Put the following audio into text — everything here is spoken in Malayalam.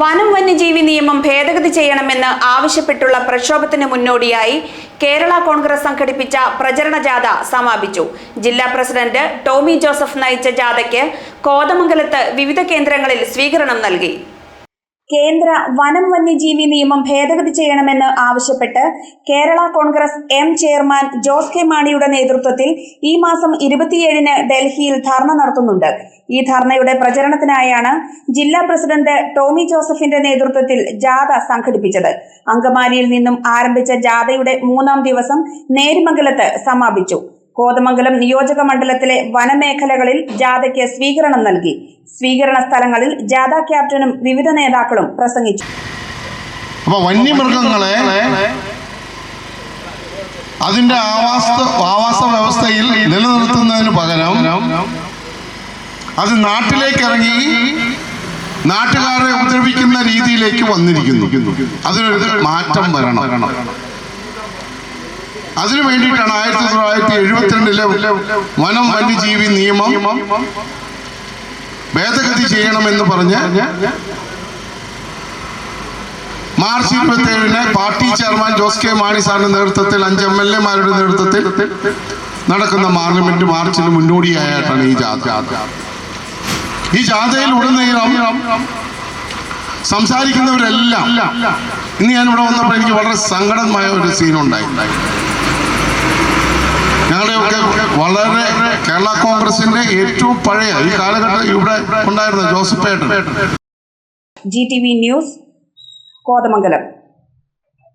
വനം വന്യജീവി നിയമം ഭേദഗതി ചെയ്യണമെന്ന് ആവശ്യപ്പെട്ടുള്ള പ്രക്ഷോഭത്തിന് മുന്നോടിയായി കേരള കോൺഗ്രസ് സംഘടിപ്പിച്ച പ്രചരണ ജാഥ സമാപിച്ചു. ജില്ലാ പ്രസിഡന്റ് ടോമി ജോസഫ് നയിച്ച ജാഥയ്ക്ക് കോതമംഗലത്ത് വിവിധ കേന്ദ്രങ്ങളിൽ സ്വീകരണം നൽകി. കേന്ദ്ര വനം വന്യജീവി നിയമം ഭേദഗതി ചെയ്യണമെന്ന് ആവശ്യപ്പെട്ട് Kerala Congress M chairman Jose K മാണിയുടെ നേതൃത്വത്തിൽ ഈ മാസം 27-ന് ഡൽഹിയിൽ ധർണ നടത്തുന്നുണ്ട്. ഈ ധർണയുടെ പ്രചരണത്തിനായാണ് ജില്ലാ പ്രസിഡന്റ് ടോമി ജോസഫിന്റെ നേതൃത്വത്തിൽ ജാഥ സംഘടിപ്പിച്ചത്. അങ്കമാലിയിൽ നിന്നും ആരംഭിച്ച ജാഥയുടെ 3-ാം ദിവസം നേരിമംഗലത്ത് സമാപിച്ചു. കോതമംഗലം നിയോജക മണ്ഡലത്തിലെ വനമേഖലകളിൽ ജാഥയ്ക്ക് സ്വീകരണം നൽകി. സ്വീകരണ സ്ഥലങ്ങളിൽ ജാഥ ക്യാപ്റ്റനും വിവിധ നേതാക്കളും പ്രസംഗിച്ചു. വന്യമൃഗങ്ങളെ അതിന്റെ ആവാസ വ്യവസ്ഥയിൽ നിലനിർത്തുന്നതിന് പകരം അത് നാട്ടിലേക്ക് ഇറങ്ങി നാട്ടുകാരെ ഉപദ്രവിക്കുന്ന രീതിയിലേക്ക് വന്നിരിക്കുന്നു. അതിനൊരു മാറ്റം വരണം. അതിനു വേണ്ടിയിട്ടാണ് 1972 വനം വന്യജീവി നിയമം ഭേദഗതി ചെയ്യണമെന്ന് പറഞ്ഞ് മാർച്ച് 27-ന് പാർട്ടി ചെയർമാൻ ജോസ് കെ മാണി സാറിന്റെ നേതൃത്വത്തിൽ 5 MLA-മാരുടെ നേതൃത്വത്തിൽ നടക്കുന്ന പാർലമെന്റ് മാർച്ചിന് മുന്നോടിയായിട്ടാണ് ഈ ജാഥ. ഈ ജാഥയിൽ ഉടനീളം സംസാരിക്കുന്നവരെല്ലാം ഇന്ന് ഞാനിവിടെ വന്നപ്പോൾ എനിക്ക് വളരെ സങ്കടമായ ഒരു സീനുണ്ടായി. ഞങ്ങളുടെയൊക്കെ വളരെ കേരള കോൺഗ്രസിന്റെ ഏറ്റവും പഴയ ഈ കാലഘട്ടം ഇവിടെ ഉണ്ടായിരുന്ന ജോസഫ് ഏട്ടൻ. GTV news, Kothamangalam.